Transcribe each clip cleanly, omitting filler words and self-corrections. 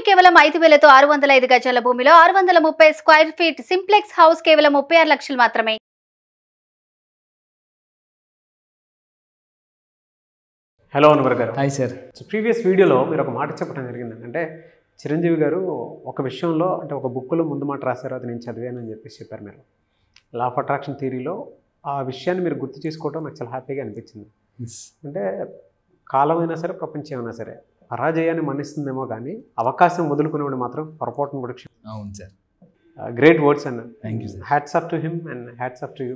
భూమి కేవలం 5,000తో 605 గజాల భూమిలో 630 స్క్వేర్ ఫీట్ సింప్లెక్స్ హౌస్ కేవలం 36 లక్షలు మాత్రమే. హలో అన్వర్ గారు. Hi sir. ప్రీవియస్ వీడియోలో మీరు ఒక మాట చెప్పడం జరిగిందండి. అంటే చిరంజీవి గారు ఒక విషయంలో అంటే ఒక బుక్లో ముందు మాట రాశారు, అది నేను చదివాను అని చెప్పేసి చెప్పారు. మీరు లా ఆఫ్ అట్రాక్షన్ థియరీలో ఆ విషయాన్ని మీరు గుర్తు చేసుకోవడం నాకు చాలా హ్యాపీగా అనిపించింది. అంటే కాలమైనా సరే ప్రపంచం అయినా సరే పరాజయాన్ని మన్నిస్తుందేమో కానీ అవకాశం వదులుకునేవాడు మాత్రం పొరపాటును కూడా. అవును సార్, గ్రేట్ వర్డ్స్ అన్న. Thank you sir. Hats off to him and hats off to you.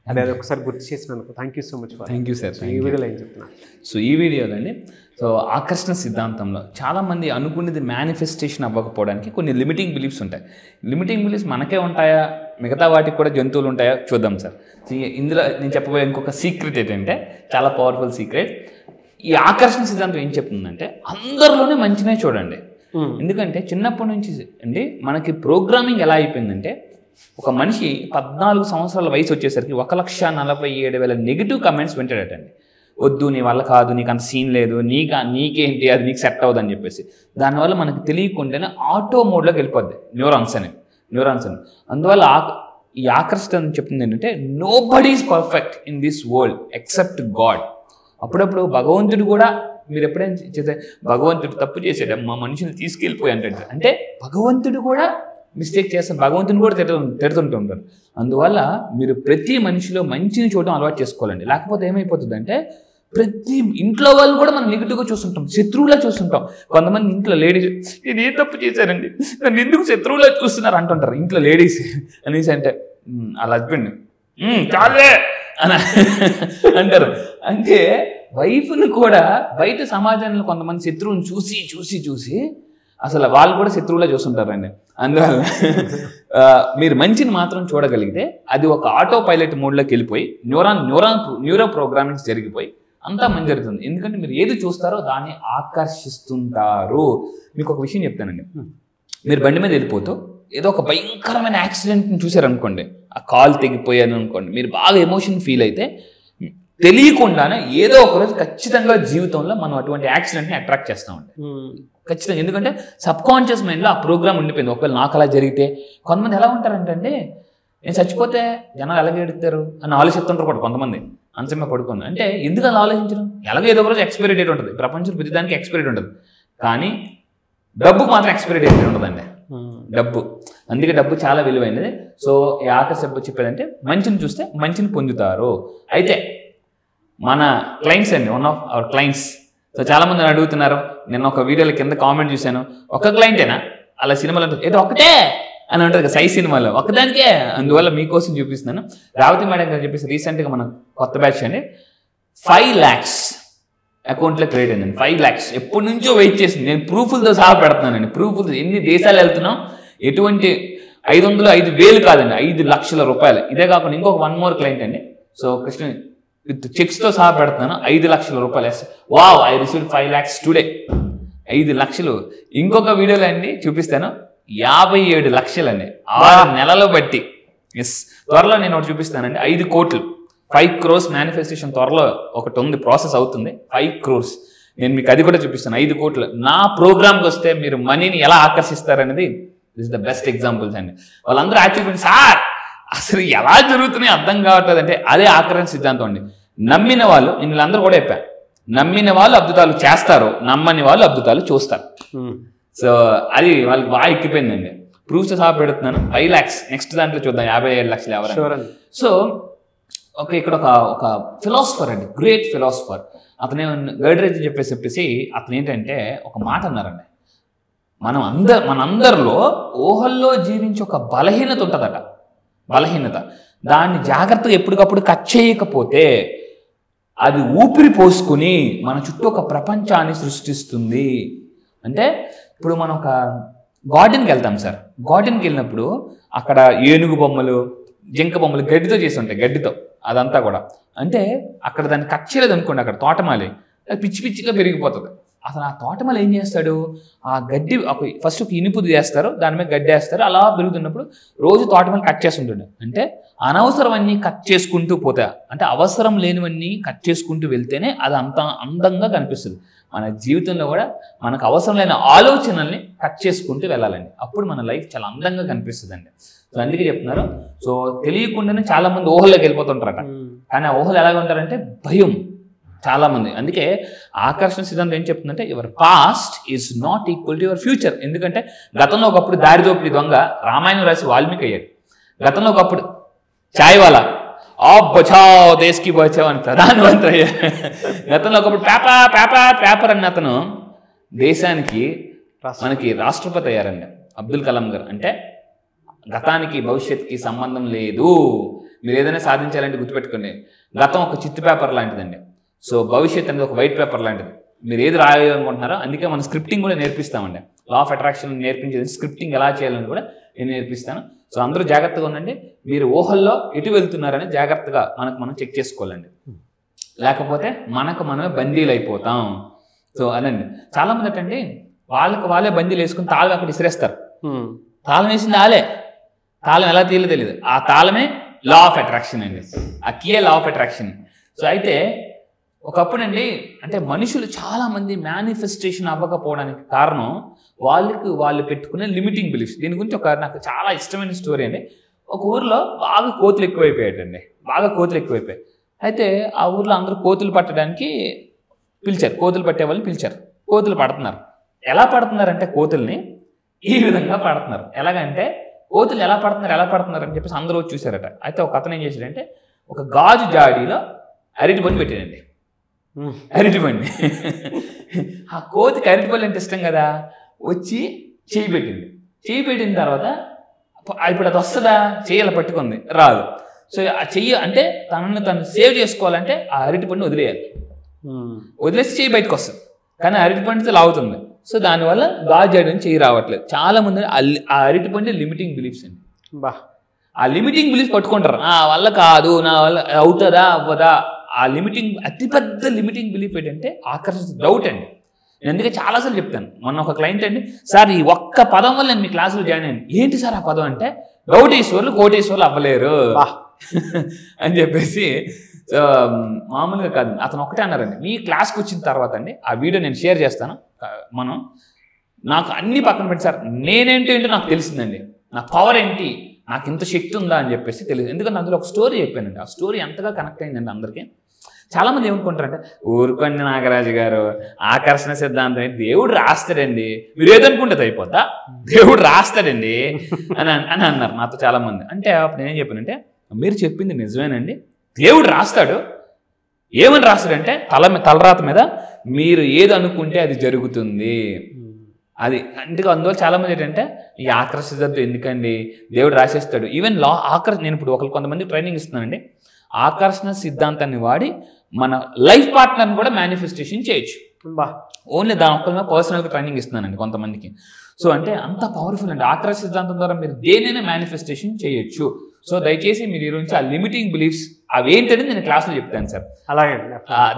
అదే ఒకసారి గుర్తు చేసినందుకు thank you so much. Thank you sir. ఈ వీడియోలో ఏం చెప్తున్నాను? సో ఈ వీడియోలో అండి, సో ఆకర్షణ సిద్ధాంతంలో చాలామంది అనుకునేది మేనిఫెస్టేషన్ అవ్వకపోవడానికి కొన్ని లిమిటింగ్ బిలీఫ్స్ ఉంటాయి. లిమిటింగ్ బిలీఫ్స్ మనకే ఉంటాయా, మిగతా వాటికి కూడా జంతువులు ఉంటాయా చూద్దాం సార్. ఇందులో నేను చెప్పబోయే ఇంకొక సీక్రెట్ ఏంటంటే చాలా పవర్ఫుల్ సీక్రెట్. ఈ ఆకర్షణ సిద్ధాంతం ఏం చెప్తుందంటే అందరిలోనే మంచినే చూడండి. ఎందుకంటే చిన్నప్పటి నుంచి అండి మనకి ప్రోగ్రామింగ్ ఎలా అయిపోయిందంటే ఒక మనిషి 14 సంవత్సరాల వయసు వచ్చేసరికి 1,47,000 నెగిటివ్ కమెంట్స్ వింటాడటండి. వద్దు, నీ వల్ల కాదు, నీకు అంత సీన్ లేదు, నీకేంటి, అది నీకు సెట్ అవ్వదు అని చెప్పేసి. దానివల్ల మనకు తెలియకుండానే ఆటో మోడ్లోకి వెళ్ళిపోద్ది న్యూరాన్స్ అని. అందువల్ల ఈ ఆకర్షణ చెప్తుంది ఏంటంటే nobody is perfect in this world except God. అప్పుడప్పుడు భగవంతుడు కూడా, మీరు ఎప్పుడైనా చేస్తే భగవంతుడు తప్పు చేసాడు, మా మనుషులు తీసుకెళ్ళిపోయి అంటే భగవంతుడు కూడా మిస్టేక్ చేస్తాను, భగవంతుని కూడా తిడుతుంటూ ఉంటారు. అందువల్ల మీరు ప్రతి మనిషిలో మంచిని చూడడం అలవాటు చేసుకోవాలండి. లేకపోతే ఏమైపోతుందంటే ప్రతి ఇంట్లో వాళ్ళు కూడా మనం నెగిటివ్గా చూస్తుంటాం, శత్రువులా చూస్తుంటాం. కొంతమంది ఇంట్లో లేడీస్ నేను ఏ తప్పు చేశానండి, నన్ను ఎందుకు శత్రువులా చూస్తున్నారు అంటుంటారు ఇంట్లో లేడీస్ అనేసి. అంటే వాళ్ళ హస్బెండ్ చాలే అని అంటారు. అంటే వైఫ్ని కూడా బయట సమాజంలో కొంతమంది శత్రువుని చూసి అసలు వాళ్ళు కూడా శత్రువులా చూస్తుంటారండి. అందువల్ల మీరు మంచిని మాత్రం చూడగలిగితే అది ఒక ఆటో పైలట్ మోడ్లోకి వెళ్ళిపోయి న్యూరో ప్రోగ్రామింగ్స్ జరిగిపోయి అంతా మంచి జరుగుతుంది. ఎందుకంటే మీరు ఏది చూస్తారో దాన్ని ఆకర్షిస్తుంటారు. మీకు ఒక విషయం చెప్తానండి. మీరు బండి మీద వెళ్ళిపోతూ ఏదో ఒక భయంకరమైన యాక్సిడెంట్ని చూసారనుకోండి, ఆ కాలు తెగిపోయాను అనుకోండి, మీరు బాగా ఎమోషన్ ఫీల్ అయితే తెలియకుండానే ఏదో ఒకరోజు ఖచ్చితంగా జీవితంలో మనం అటువంటి యాక్సిడెంట్ని అట్రాక్ట్ చేస్తామండి ఖచ్చితంగా. ఎందుకంటే సబ్ కాన్షియస్ మైండ్లో ఆ ప్రోగ్రామ్ ఉండిపోయింది. ఒకవేళ నాకు అలా జరిగితే, కొంతమంది ఎలా ఉంటారంటే నేను చచ్చిపోతే జనాలు ఎలాగ ఎడుతారు అని ఆలోచిస్తుంటారు కూడా కొంతమంది. అంచమే పడుకుంది అంటే ఎందుకు అలా ఆలోచించడం? ఎలాగో ఏదో ఒక రోజు ఎక్స్పైరీ డేట్ ఉంటుంది. ప్రపంచంలో ప్రతిదానికి ఎక్స్పైరీ డేట్ ఉంటుంది, కానీ డబ్బుకు మాత్రం ఎక్స్పైరీ డేట్ ఉంటుందండి. డబ్బు, అందుకే డబ్బు చాలా విలువైనది. సో ఈ ఆకర్షణ చెప్పేదంటే మంచిని చూస్తే మంచిని పొందుతారు. అయితే మన క్లయింట్స్ అండి, one of our clients. So చాలా మంది అడుగుతున్నారు, నేను ఒక వీడియోలో కింద కామెంట్ చూశాను, ఒక క్లయింటేనా అలా సినిమాలు అంటే ఏదో ఒకటే అని ఉంటుంది కదా సై సినిమాలో, ఒకదానికే. అందువల్ల మీకోసం చూపిస్తున్నాను. రావతి మేడం గారు చెప్పేసి రీసెంట్గా మన కొత్త బ్యాచ్ అండి 5 lakhs అకౌంట్లో క్రియేట్ అయిందండి. 5 lakhs ఎప్పటి నుంచో వెయిట్ చేసింది. నేను ప్రూఫ్లతో సహా పెడుతున్నానండి. ప్రూఫ్లు ఎన్ని దేశాలు వెళ్తున్నాం, ఎటువంటి 500-5,000 కాదండి, 5 లక్షల రూపాయలు. ఇదే కాకుండా ఇంకొక 1 more క్లయింట్ అండి. సో కృష్ణ విత్ చెక్స్తో సహా పెడుతున్నాను, 5 లక్షల రూపాయలు. Wow, I received 5 lakhs today. 5 లక్షలు. ఇంకొక వీడియోలో అండి చూపిస్తాను, 57 లక్షలండి 6 నెలలు బట్టి. ఎస్, త్వరలో నేను ఒకటి చూపిస్తానండి, 5 కోట్లు 5 crores మేనిఫెస్టేషన్ త్వరలో ఒకటి ఉంది, ప్రాసెస్ అవుతుంది. 5 crores నేను మీకు అది కూడా చూపిస్తాను. 5 కోట్లు నా ప్రోగ్రామ్కి వస్తే మీరు మనీని ఎలా ఆకర్షిస్తారనేది this is the best examples అండి. వాళ్ళందరూ యాక్చువల్లీ సార్ అసలు ఎలా జరుగుతున్నాయి అర్థం కావట్లేదు అంటే అదే ఆకర్షణ సిద్ధాంతం అండి. నమ్మిన వాళ్ళు, నేను వీళ్ళందరూ కూడా చెప్పాను, నమ్మిన వాళ్ళు అద్భుతాలు చేస్తారు, నమ్మని వాళ్ళు అద్భుతాలు చూస్తారు. సో అది వాళ్ళకి బాగా ఎక్కిపోయిందండి. ప్రూఫ్స్ సహా పెడుతున్నాను. 5 lakhs నెక్స్ట్ దాంట్లో చూద్దాం 57 లక్షలు ఎవరైనా. సో ఓకే, ఇక్కడ ఒక ఫిలాసఫర్ అండి, గ్రేట్ ఫిలాసఫర్. అతనే గైడ్రేజ్ చెప్పేసి అతను ఏంటంటే ఒక మాట అన్నారండి, మనందరిలో ఊహల్లో జీవించే ఒక బలహీనత ఉంటుందట. బలహీనత, దాన్ని జాగ్రత్తగా ఎప్పటికప్పుడు కట్ చేయకపోతే అది ఊపిరి పోసుకుని మన చుట్టూ ఒక ప్రపంచాన్ని సృష్టిస్తుంది. అంటే ఇప్పుడు మనం ఒక గార్డెన్కి వెళ్తాం సార్. గార్డెన్కి వెళ్ళినప్పుడు అక్కడ ఏనుగు బొమ్మలు, జింక బొమ్మలు గడ్డితో చేసి ఉంటాయి, గడ్డితో అదంతా కూడా. అంటే అక్కడ దాన్ని కట్ చేయలేదు అనుకోండి, అక్కడ తోటమాలి అది పిచ్చిగా పెరిగిపోతుంది. అసలు ఆ తోటమాలి ఏం చేస్తాడు, ఆ గడ్డి ఫస్ట్ ఒక ఇనుపుది చేస్తారు, దాని మీద గడ్డి వేస్తారు, అలా పెరుగుతున్నప్పుడు రోజు తోటమాలి కట్ చేస్తుంటాడు. అంటే అనవసరమన్నీ కట్ చేసుకుంటూ పోతా, అంటే అవసరం లేనివన్నీ కట్ చేసుకుంటూ వెళ్తేనే అది అంత అందంగా కనిపిస్తుంది. మన జీవితంలో కూడా మనకు అవసరం లేని ఆలోచనల్ని కట్ చేసుకుంటూ వెళ్ళాలండి. అప్పుడు మన లైఫ్ చాలా అందంగా కనిపిస్తుందండి. సో అందుకే చెప్తున్నారు. సో తెలియకుండానే చాలా మంది ఊహల్లోకి వెళ్ళిపోతుంటారట. కానీ ఆ ఊహలు ఎలాగ ఉంటారంటే భయం చాలా మంది. అందుకే ఆకర్షణ సిద్ధాంతం ఏం చెప్తుందంటే your past is not equal to your future. ఎందుకంటే గతంలో ఒకప్పుడు దారిదోపిడి దొంగ రామాయణం రాసి వాల్మీకి అయ్యాడు. గతంలో ఒకప్పుడు చాయ్ వాలా బచావ్ దేశ్కి బచావ్ అని ప్రధానమంత్రి అయ్యాడు. గతంలో ఒకప్పుడు పేపర్ అన్న అతను దేశానికి మనకి రాష్ట్రపతి అయ్యారండి. అబ్దుల్ కలాం గారు. అంటే గతానికి భవిష్యత్తుకి సంబంధం లేదు. మీరు ఏదైనా సాధించాలంటే గుర్తుపెట్టుకోండి, గతం ఒక చిత్తు పేపర్ లాంటిదండి. సో భవిష్యత్ అనేది ఒక వైట్ పేపర్ లాంటిది. మీరు ఏది రాయాలనుకుంటున్నారో అందుకే మనం స్క్రిప్టింగ్ కూడా నేర్పిస్తామండి. లా ఆఫ్ అట్రాక్షన్ నేర్పించేది స్క్రిప్టింగ్ ఎలా చేయాలని కూడా నేను నేర్పిస్తాను. సో అందరూ జాగ్రత్తగా ఉండండి. మీరు ఊహల్లో ఎటు వెళ్తున్నారని జాగ్రత్తగా మనం చెక్ చేసుకోవాలండి. లేకపోతే మనమే బందీలు అయిపోతాం. సో అదండి. చాలామంది ఏంటంటే వాళ్ళే బందీలు వేసుకుని తాళం అక్కడ ఇసిరేస్తారు. తాళం వేసింది తాళం ఎలా తీయాలో తెలియదు. ఆ తాళమే లా ఆఫ్ అట్రాక్షన్ అండి. ఆ కీయే లా ఆఫ్ అట్రాక్షన్. సో అయితే ఒకప్పుడు అండి అంటే మనుషులు చాలామంది మేనిఫెస్టేషన్ అవ్వకపోవడానికి కారణం వాళ్ళు పెట్టుకునే లిమిటింగ్ బిలీఫ్స్. దీని గురించి నాకు చాలా ఇష్టమైన స్టోరీ అండి. ఒక ఊరిలో బాగా కోతులు ఎక్కువైపోయాయండి. అయితే ఆ ఊర్లో అందరూ కోతులు పట్టడానికి పిలిచారు. కోతులు పట్టే వాళ్ళని పిలిచారు. కోతులు పడుతున్నారు. ఎలా పడుతున్నారంటే కోతుల్ని ఈ విధంగా పడుతున్నారు. ఎలాగంటే కోతులు ఎలా పడుతున్నారు అని చెప్పేసి అందరూ వచ్చి చూశారట. అయితే ఒక అతను ఏం చేశాడంటే ఒక గాజు జాడీలో అరటిపండు పెట్టాడండి. అరటిపండు. ఆ కోతికి అరటిపళ్ళు అంటే ఇష్టం కదా, వచ్చి చేయి పెట్టిన తర్వాత ఇప్పుడు అది వస్తుందా, చెయ్యాలి పట్టుకుంది, రాదు. సో ఆ చెయ్యి అంటే తను సేవ్ చేసుకోవాలంటే ఆ అరటిపండు వదిలేసి చెయ్యి బయటకు వస్తుంది. కానీ అరటిపండుతో లాగుతుంది. సో దానివల్ల గాజు జాడీ నుంచి చెయ్యి రావట్లేదు. చాలా మంది ఆ అరటిపండు లిమిటింగ్ బిలీఫ్స్ అండి. ఆ లిమిటింగ్ బిలీఫ్స్ పట్టుకుంటారు. నా వల్ల కాదు, నా వల్ల అవుతుందా అవ్వదా. ఆ అతిపెద్ద లిమిటింగ్ బిలీఫ్ ఏంటంటే ఆకర్షణ డౌట్ అండి. నేను అందుకే చాలాసార్లు చెప్తాను. మొన్న ఒక క్లయింట్ అండి, సార్ ఈ ఒక్క పదం వల్ల నేను మీ క్లాసులో జాయిన్ అయ్యాను. ఏంటి సార్ ఆ పదం అంటే డౌటీశ్వర్లు కోటీశ్వర్లు అవ్వలేరు అని చెప్పేసి. మామూలుగా కాదు, అతను ఒకటే అన్నారండి. మీ క్లాస్కి వచ్చిన తర్వాత అండి ఆ వీడియో నేను షేర్ చేస్తాను. నాకు అన్ని పక్కన పెట్టి సార్ నేనేంటో నాకు తెలిసిందండి. నా పవర్ ఏంటి, నాకు ఇంత శక్తి ఉందా అని చెప్పేసి తెలియదు. ఎందుకంటే అందులో ఒక స్టోరీ చెప్పానండి. ఆ స్టోరీ ఎంతగా కనెక్ట్ అయిందండి అందరికీ. చాలామంది ఏమనుకుంటారంటే ఊరుకోండి నాగరాజు గారు, ఆకర్షణ సిద్ధాంతం దేవుడు రాస్తాడండి, మీరు ఏదనుకుంటే అయిపోద్దా, దేవుడు రాస్తాడండి అని అన్నారు నాతో చాలామంది. అంటే అప్పుడు నేనేం చెప్పానంటే మీరు చెప్పింది నిజమేనండి, దేవుడు రాస్తాడు. ఏమని రాస్తాడంటే తలరాత మీద మీరు ఏది అనుకుంటే అది జరుగుతుంది. అది అందుకే అందువల్ల చాలామంది ఏంటంటే ఈ ఆకర్షణ సిద్ధాంతం ఎందుకండి, దేవుడు రాసేస్తాడు. ఈవెన్ నేను ఇప్పుడు కొంతమంది ట్రైనింగ్ ఇస్తున్నానండి. ఆకర్షణ సిద్ధాంతాన్ని వాడి మన లైఫ్ పార్ట్నర్ని కూడా మేనిఫెస్టేషన్ చేయొచ్చు. ఓన్లీ దాని ఒక్కరి పర్సనల్గా ట్రైనింగ్ ఇస్తున్నానండి కొంతమందికి. సో అంటే అంత పవర్ఫుల్ అండి. ఆకర్షణ సిద్ధాంతం ద్వారా మీరు దేనైనా మేనిఫెస్టేషన్ చేయొచ్చు. సో దయచేసి మీరు ఈ నుంచి ఆ లిమిటింగ్ బిలీఫ్స్ అవి ఏంటంటే నేను క్లాసులో చెప్తాను సార్. అలాగే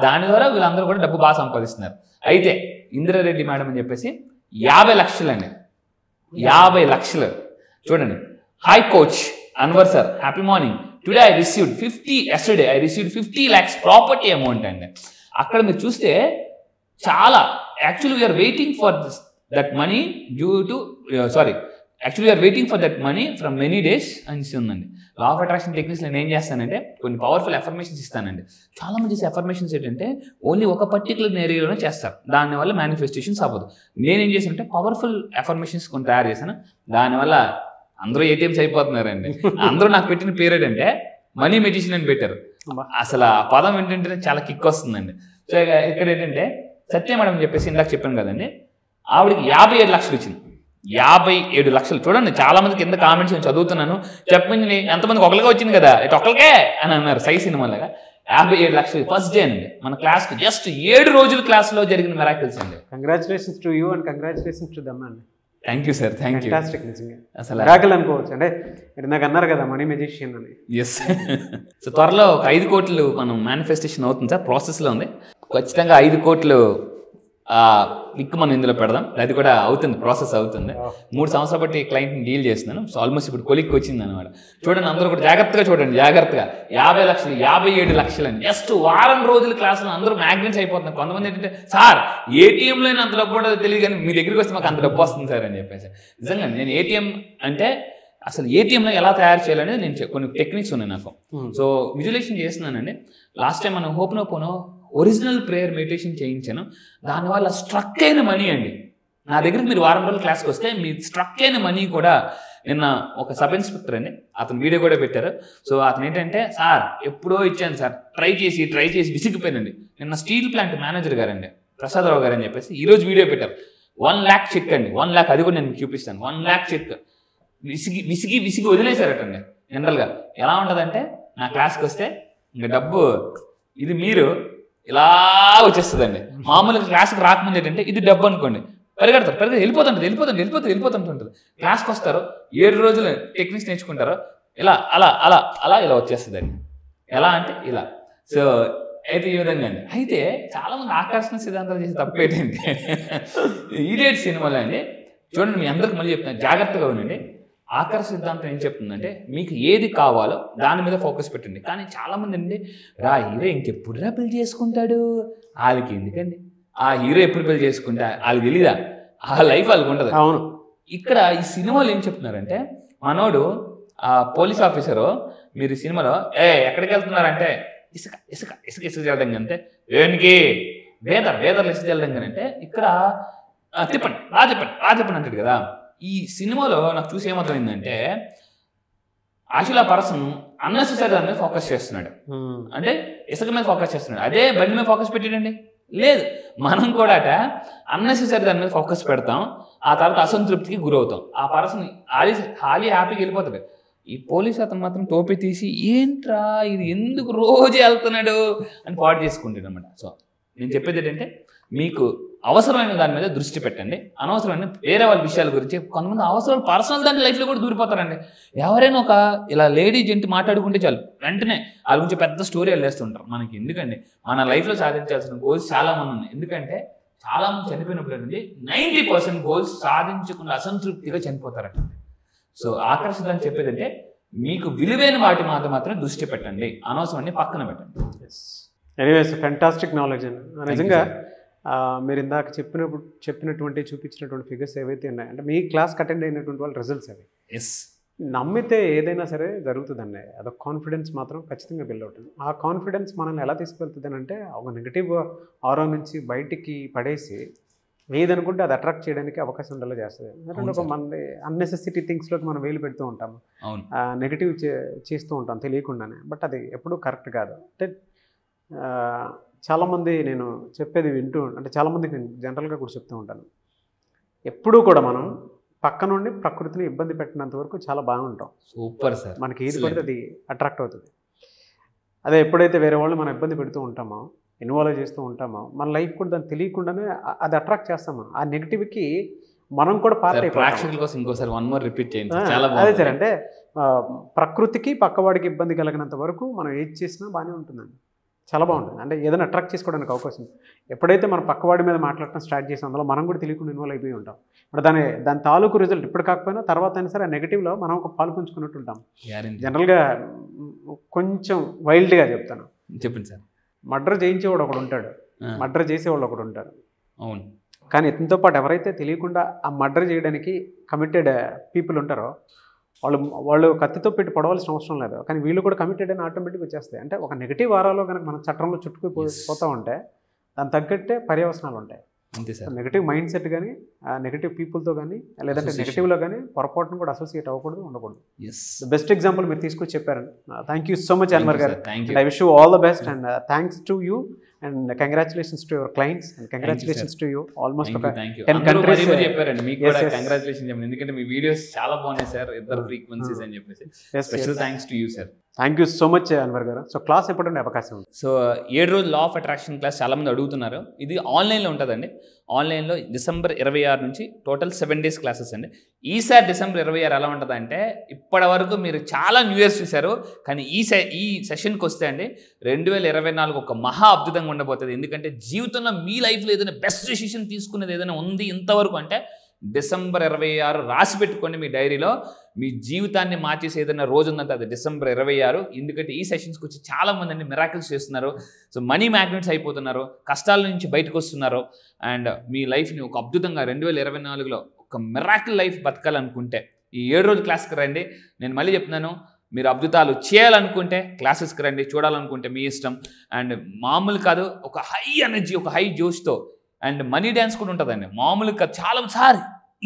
దాని ద్వారా వీళ్ళందరూ కూడా డబ్బు బాగా సంపాదిస్తున్నారు. అయితే ఇందిరారెడ్డి మేడం అని చెప్పేసి 50 లక్షలు అండి, 50 లక్షలు. చూడండి, hi coach Anwar sir, happy morning. Today I received 50 lakhs property amount అండి. అక్కడ మీరు చూస్తే చాలా actually we're waiting for that money we're waiting for that money from many days అని ఉందండి. లా ఆఫ్ అట్రాక్షన్ టెక్నిక్స్ నేను ఏం చేస్తానంటే కొన్ని పవర్ఫుల్ ఎఫర్మేషన్స్ ఇస్తానండి. చాలా మంది చేసే ఎఫర్మేషన్స్ ఏంటంటే ఓన్లీ ఒక పర్టికులర్ ఏరియాలోనే చేస్తారు, దానివల్ల మేనిఫెస్టేషన్స్ అవ్వదు. నేనేం చేశానంటే పవర్ఫుల్ ఎఫర్మేషన్స్ కొన్ని తయారు చేశాను. దానివల్ల అందరూ ఏటీఎంస్ అయిపోతున్నారండి. అందరూ నాకు పెట్టిన పేరు ఏంటంటే మనీ మెజిషియన్ అని పెట్టారు. అసలు ఆ పదం ఏంటంటే చాలా కిక్ వస్తుందండి. సో ఇక్కడ ఏంటంటే సత్య మేడం చెప్పేసి ఇందాక చెప్పాను కదండి, ఆవిడకి 57 లక్షలు వచ్చింది. 57 లక్షలు. చూడండి, చాలా మంది కింద కామెంట్స్ నేను చదువుతున్నాను, చెప్పింది ఎంతమందికి ఒకరిగా వచ్చింది కదా, ఇటు ఒకరికే అని అన్నారు. సై సినిమాలాగా 57 లక్షలు ఫస్ట్ డే అండి. మన క్లాస్కి జస్ట్ 7 రోజుల క్లాస్లో జరిగిన మిరాకిల్స్ అండి. Congratulations to you and congratulations to them అండి. Thank you sir, thank you. Fantastic. నిజంగా అసలు మిరాకిల్ అనుకోవచ్చు. అంటే మీరు నాకు అన్నారు కదా మనీ మెజిషియన్ అని. ఎస్. సో త్వరలో ఒక 5 కోట్లు మనం మేనిఫెస్టేషన్ అవుతుంది సార్, ప్రాసెస్లో ఉంది. ఖచ్చితంగా 5 కోట్లు లింక్ మనం ఇందులో పెడదాం. అది కూడా అవుతుంది, ప్రాసెస్ అవుతుంది. 3 సంవత్సరాలు బట్టి క్లయింట్ని డీల్ చేస్తున్నాను. సో ఆల్మోస్ట్ ఇప్పుడు కొలిక్కి వచ్చింది అనమాట. చూడండి, అందరూ కూడా జాగ్రత్తగా చూడండి, జాగ్రత్తగా. 50 లక్షలు 57 లక్షలు అండి. జస్ట్ వారం రోజుల క్లాసులు అందరూ మ్యాగ్నెట్స్ అయిపోతున్నారు. కొంతమంది ఏంటంటే, సార్ ఏటీఎంలో అంత డబ్బు ఉండదు తెలియదు, కానీ మీ దగ్గరికి వస్తే మాకు అంత డబ్బు వస్తుంది సార్ అని చెప్పేసి. నిజంగా నేను ఏటీఎం అంటే అసలు ఏటీఎంలో ఎలా తయారు చేయాలనేది నేను కొన్ని టెక్నిక్స్ ఉన్నాయి నాకు. సో విజువలైజేషన్ చేస్తున్నానండి. లాస్ట్ టైం మనం హోప్నోపోనో ఒరిజినల్ ప్రేయర్ మెడిటేషన్ చేయించాను. దానివల్ల స్ట్రక్ అయిన మనీ అండి, నా దగ్గరికి మీరు వారం రోజులు క్లాస్కి వస్తే మీ స్ట్రక్ అయిన మనీ కూడా, నిన్న ఒక సబ్ ఇన్స్పెక్టర్ అండి, అతను వీడియో కూడా పెట్టారు. సో అతను ఏంటంటే, సార్ ఎప్పుడో ఇచ్చాను సార్, ట్రై చేసి విసిగిపోయానండి. నిన్న స్టీల్ ప్లాంట్ మేనేజర్ గారండి, ప్రసాదరావు గారు అని చెప్పేసి ఈరోజు వీడియో పెట్టారు. 1 lakh చెక్ అండి, 1 lakh, అది కూడా నేను మీకు చూపిస్తాను. 1 lakh చెక్ విసిగి వదిలేశారటండి. జనరల్గా ఎలా ఉంటుందంటే, నా క్లాస్కి వస్తే ఇంకా డబ్బు ఇది మీరు ఇలా వచ్చేస్తుందండి. మామూలుగా క్లాస్కి రాకముందు ఏంటంటే, ఇది డబ్బు అనుకోండి, పరిగెడతారు వెళ్ళిపోతుంటుంది. క్లాస్కి వస్తారు, 7 రోజులు టెక్నిక్స్ నేర్చుకుంటారు, ఇలా ఇలా వచ్చేస్తుందండి. ఎలా అంటే ఇలా. సో అయితే ఈ విధంగా అండి. అయితే చాలామంది ఆకర్షణ సిద్ధాంతాలు చేసి తప్పు ఏంటంటే, ఈడియట్ సినిమాలో అండి చూడండి, మీ అందరికి మళ్ళీ చెప్తున్నాను, జాగ్రత్తగా ఉండండి. ఆకర్షణ సిద్ధాంతం ఏం చెప్తుందంటే, మీకు ఏది కావాలో దాని మీద ఫోకస్ పెట్టండి. కానీ చాలామంది అండి, హీరో ఇంకెప్పుడు పెళ్లి చేసుకుంటాడు, వాళ్ళకి ఎందుకండి, ఆ హీరో ఎప్పుడు పెళ్లి చేసుకుంటా వాళ్ళకి తెలీదా, ఆ లైఫ్ వాళ్ళకి ఉంటుంది. అవును. ఇక్కడ ఈ సినిమాలో ఏం చెప్తున్నారంటే, మనోడు ఆ పోలీస్ ఆఫీసరు, మీరు ఈ సినిమాలో ఎక్కడికి వెళ్తున్నారంటే, ఇసుక చేయడం కంటే, దేనికి బేదర్లు ఇసుక చేయడం కంటే, ఇక్కడ తిప్పండి అంటాడు కదా. ఈ సినిమాలో నాకు చూసి ఏమర్థమైందంటే, ఆశిలా పర్సన్ అన్నెసెసరీ దాని మీద ఫోకస్ చేస్తున్నాడు, అంటే ఇసుక మీద ఫోకస్ చేస్తున్నాడు. అదే బండి మీద ఫోకస్ పెట్టాడండి, లేదు. మనం కూడా అన్నెసెసరీ దాని మీద ఫోకస్ పెడతాం, ఆ తర్వాత అసంతృప్తికి గురవుతాం. ఆ పర్సన్ హ్యాపీగా వెళ్ళిపోతాడు. ఈ పోలీస్ అతను మాత్రం టోపీ తీసి, ఏంట్రా ఇది ఎందుకు రోజు వెళ్తున్నాడు అని పాడు చేసుకుంటాడు అనమాట. సో నేను చెప్పేది ఏంటంటే, మీకు అవసరమైన దాని మీద దృష్టి పెట్టండి, అనవసరమైన వేరే వాళ్ళ విషయాల గురించి. కొంతమంది అవసరాలు పర్సనల్ దాని లైఫ్లో కూడా దూరిపోతారండి. ఎవరైనా ఒక ఇలా లేడీ జెంట్ మాట్లాడుకుంటే చాలు, వెంటనే వాళ్ళ గురించి పెద్ద స్టోరీ వెళ్ళేస్తుంటారు. మనకి ఎందుకండి, మన లైఫ్లో సాధించాల్సిన గోల్స్ చాలా మంది ఉన్నాయి. ఎందుకంటే చాలా మంది చనిపోయినప్పుడు ఏంటంటే 90% గోల్స్ సాధించకుండా అసంతృప్తిగా చనిపోతారండి. సో ఆకర్షణ అని చెప్పేది అంటే, మీకు విలువైన వాటి మాత్రం దృష్టి పెట్టండి, అనవసరాన్ని పక్కన పెట్టండి. ఎనీవేస్ ఫెంటాస్టిక్ నాలెడ్జ్ అండి. నిజంగా మీరు ఇందాక చూపించినటువంటి ఫిగర్స్ ఏవైతే ఉన్నాయో, అంటే మీ క్లాస్కి అటెండ్ అయినటువంటి వాళ్ళ రిజల్ట్స్ అవి నమ్మితే ఏదైనా సరే జరుగుతుందండి. అదొక కాన్ఫిడెన్స్ మాత్రం ఖచ్చితంగా బిల్డ్ అవుతుంది. ఆ కాన్ఫిడెన్స్ మనల్ని ఎలా తీసుకెళ్తుంది అని అంటే, ఒక నెగిటివ్ ఆరా నుంచి బయటికి పడేసి ఏదనుకుంటే అది అట్రాక్ట్ చేయడానికి అవకాశం ఉండేలా చేస్తుంది. ఎందుకంటే ఒక మన అన్నెసెసిటీ థింగ్స్లోకి మనం వేలు పెడుతూ ఉంటాము, నెగిటివ్ చేస్తూ ఉంటాం తెలియకుండానే. బట్ అది ఎప్పుడూ కరెక్ట్ కాదు. అంటే చాలామంది నేను చెప్పేది వింటూ, అంటే చాలామందికి నేను జనరల్గా కూడా చెప్తూ ఉంటాను, ఎప్పుడూ కూడా మనం పక్క నుండి ప్రకృతిని ఇబ్బంది పెట్టినంత వరకు చాలా బాగుంటాం. Super sir. మనకి ఏది పడితే అది అట్రాక్ట్ అవుతుంది. అదే ఎప్పుడైతే వేరే వాళ్ళు మనం ఇబ్బంది పెడుతూ ఉంటామో, ఇన్వాల్వ్ చేస్తూ ఉంటామో, మన లైఫ్ కూడా దాన్ని తెలియకుండానే అది అట్రాక్ట్ చేస్తాము. ఆ నెగిటివ్కి మనం కూడా పార్ట్ అయిపోతాం. ఇంకోసారి వన్ మోర్ రిపీట్ చేయండి. అదే సార్, అంటే ప్రకృతికి పక్కవాడికి ఇబ్బంది కలిగినంత వరకు మనం ఏది చేసినా బాగానే ఉంటుందండి, చాలా బాగుంటుంది. అంటే ఏదైనా అట్రాక్ట్ చేసుకోవడానికి అవకాశం. ఎప్పుడైతే మనం పక్కవాడి మీద మాట్లాడటం స్టార్ట్ చేసాం, అందులో మనం కూడా తెలియకుండా ఇన్వాల్వ్ అయిపోయి ఉంటాం. ఇప్పుడు దాని తాలూకు రిజల్ట్ ఇప్పుడు కాకపోయినా తర్వాత అయినా సరే ఆ నెగిటివ్లో మనం ఒక పాలు పంచుకున్నట్టు ఉంటాం. జనరల్గా కొంచెం వైల్డ్గా చెప్తాను, చెప్పండి సార్. మర్డర్ చేయించేవాడు ఒకడు ఉంటాడు, మర్డర్ చేసేవాళ్ళు ఒకడు ఉంటాడు. అవును. కానీ ఇతనితో పాటు ఎవరైతే తెలియకుండా ఆ మర్డర్ చేయడానికి కమిటెడ్ పీపుల్ ఉంటారో వాళ్ళు కత్తితో పెట్టి పొడవలసిన అవసరం లేదు, కానీ వీళ్ళు కూడా కమిటెడ్ అని ఆటోమేటిక్గా వచ్చేస్తాయి. అంటే ఒక నెగిటివ్ వారాలో కనుక మన చట్టంలో చుట్టుకుపోతూ ఉంటే దాని తగ్గట్టే పర్యవసనాలు ఉంటాయి. అంతే సార్. నెగిటివ్ మైండ్ సెట్ కానీ, నెగిటివ్ పీపుల్తో కానీ, లేదంటే నెగిటివ్లో కానీ పొరపాటును కూడా అసోసియేట్ అవ్వకూడదు, ఉండకూడదు. బెస్ట్ ఎగ్జాంపుల్ మీరు తీసుకొచ్చి చెప్పారు. Thank you so much Anwar గారు. I wish you all the best and thanks to you and congratulations to your clients and congratulations to you. Almost ఒక 10 countries చెప్పారండి. మీకు కూడా కంగ్రాచులేషన్స్ చెప్పండి, ఎందుకంటే మీ వీడియోస్ చాలా బాగున్నాయి సార్, ఇద్దరు ఫ్రీక్వెన్సీస్ అని చెప్పేసి. Special thanks to you sir. Thank you so much Anwar గారు. సో క్లాస్ ఎప్పుడు ఉండే అవకాశం ఉంది? సో 7 రోజులు లా ఆఫ్ అట్రాక్షన్ క్లాస్ చాలా మంది అడుగుతున్నారు. ఇది ఆన్లైన్లో ఉంటుందండి. ఆన్లైన్లో డిసెంబర్ 26 నుంచి టోటల్ 7 days క్లాసెస్ అండి. ఈసారి డిసెంబర్ 26 ఎలా ఉంటుందంటే, ఇప్పటి వరకు మీరు చాలా న్యూ ఇయర్స్ చూశారు, కానీ ఈ సెషన్కి వస్తే అండి 2024 ఒక మహా అద్భుతంగా ఉండబోతుంది. ఎందుకంటే జీవితంలో మీ లైఫ్లో ఏదైనా బెస్ట్ డెసిషన్ తీసుకునేది ఏదైనా ఉంది ఇంతవరకు అంటే డిసెంబర్ 26 రాసి పెట్టుకోండి మీ డైరీలో. మీ జీవితాన్ని మార్చేసి ఏదైనా రోజు ఉందంటే అది డిసెంబర్ 26. ఎందుకంటే ఈ సెషన్స్కి వచ్చి చాలామంది అండి మిరాకిల్స్ చేస్తున్నారు. సో మనీ మ్యాగ్నెట్స్ అయిపోతున్నారు, కష్టాల నుంచి బయటకు వస్తున్నారు. అండ్ మీ లైఫ్ని ఒక అద్భుతంగా 2024లో ఒక మిరాకిల్ లైఫ్ బతకాలనుకుంటే ఈ 7 రోజుల క్లాస్కి రండి. నేను మళ్ళీ చెప్తున్నాను, మీరు అద్భుతాలు చేయాలనుకుంటే క్లాసెస్కి రండి, చూడాలనుకుంటే మీ ఇష్టం. అండ్ మామూలు కాదు, ఒక హై ఎనర్జీ, ఒక హై జోష్తో అండ్ మనీ డ్యాన్స్ కూడా ఉంటుందండి. మామూలుగా చాలాసారి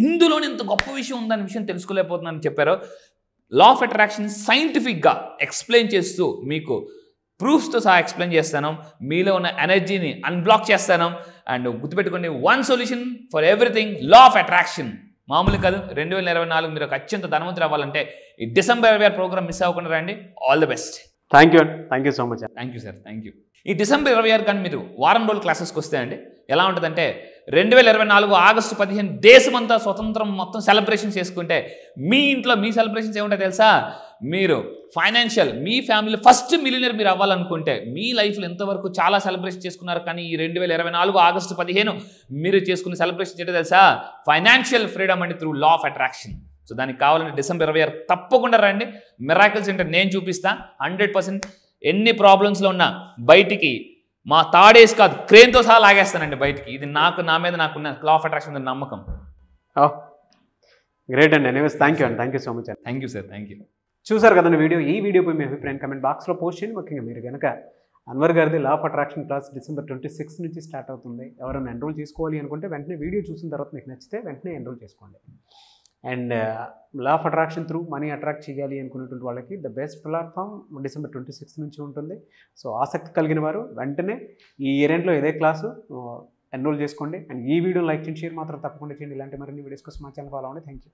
ఇందులోనే ఇంత గొప్ప విషయం ఉందనే విషయం తెలుసుకోలేకపోతున్నానని చెప్పారు. లా ఆఫ్ అట్రాక్షన్ సైంటిఫిక్గా ఎక్స్ప్లెయిన్ చేస్తూ మీకు ప్రూఫ్స్తో సహా ఎక్స్ప్లెయిన్ చేస్తాను. మీలో ఉన్న ఎనర్జీని అన్బ్లాక్ చేస్తాను. అండ్ గుర్తుపెట్టుకోండి, one solution for everything, law of attraction. మామూలు కాదు, 2024 మీరు ఒక అత్యంత ధనవంతులు అవ్వాలంటే ఈ డిసెంబర్ 26 ప్రోగ్రామ్ మిస్ అవ్వకుండా రండి. All the best. Thank you so much. Thank you sir, thank you. ఈ డిసెంబర్ 26 కానీ మీరు వారం రోజుల క్లాసెస్కి వస్తే అండి ఎలా ఉంటుందంటే, 2024 ఆగస్టు 15 దేశమంతా స్వతంత్రం మొత్తం సెలబ్రేషన్ చేసుకుంటే మీ ఇంట్లో మీ సెలబ్రేషన్స్ ఏముంటాయి తెలుసా? మీరు ఫైనాన్షియల్, మీ ఫ్యామిలీ ఫస్ట్ మిలియనర్ మీరు అవ్వాలనుకుంటే, మీ లైఫ్లో ఎంతవరకు చాలా సెలబ్రేషన్ చేసుకున్నారు, కానీ ఈ 2024 ఆగస్టు 15 మీరు చేసుకునే సెలబ్రేషన్ ఏంటో తెలుసా? ఫైనాన్షియల్ ఫ్రీడమ్ అండి through law of attraction. So దానికి కావాలంటే డిసెంబర్ 26 తప్పకుండా రండి. మిరాకిల్స్ అంటే నేను చూపిస్తా 100%. ఎన్ని ప్రాబ్లమ్స్లో ఉన్నా బయటికి మా తాడేసి కాదు, క్రేన్తో సహా లాగేస్తానండి బయటికి. ఇది నా మీద నాకున్న లా ఆఫ్ అట్రాక్షన్ మీద నమ్మకం. గ్రేట్ అండి. Anyways thank you so much. Thank you sir, thank you. చూసారు కదండి వీడియో. ఈ వీడియోపై మీ అభిప్రాయం కమెంట్ బాక్స్లో పోస్ట్ చేయండి. ముఖ్యంగా మీరు కనుక అన్వర్ గారిది law of attraction class December 26 నుంచి స్టార్ట్ అవుతుంది. ఎవరైనా ఎన్రోల్ చేసుకోవాలి అనుకుంటే వెంటనే వీడియో చూసిన తర్వాత మీకు నచ్చితే వెంటనే ఎన్రోల్ చేసుకోండి. And law of attraction through money attract చేయాలి అనుకునేటువంటి వాళ్ళకి ద బెస్ట్ ప్లాట్ఫామ్ డిసెంబర్ 26 నుంచి ఉంటుంది. సో ఆసక్తి కలిగిన వారు వెంటనే ఈ ఈవెంట్లో ఇదే క్లాసు ఎన్రోల్ చేసుకోండి. అండ్ ఈ వీడియో లైక్ చేయండి, షేర్ మాత్రం తప్పకుండా చేయండి. ఇలాంటి మరిన్ని వీడియోస్ కోసం మా ఛానల్ ఫాలో అవ్వండి. Thank you.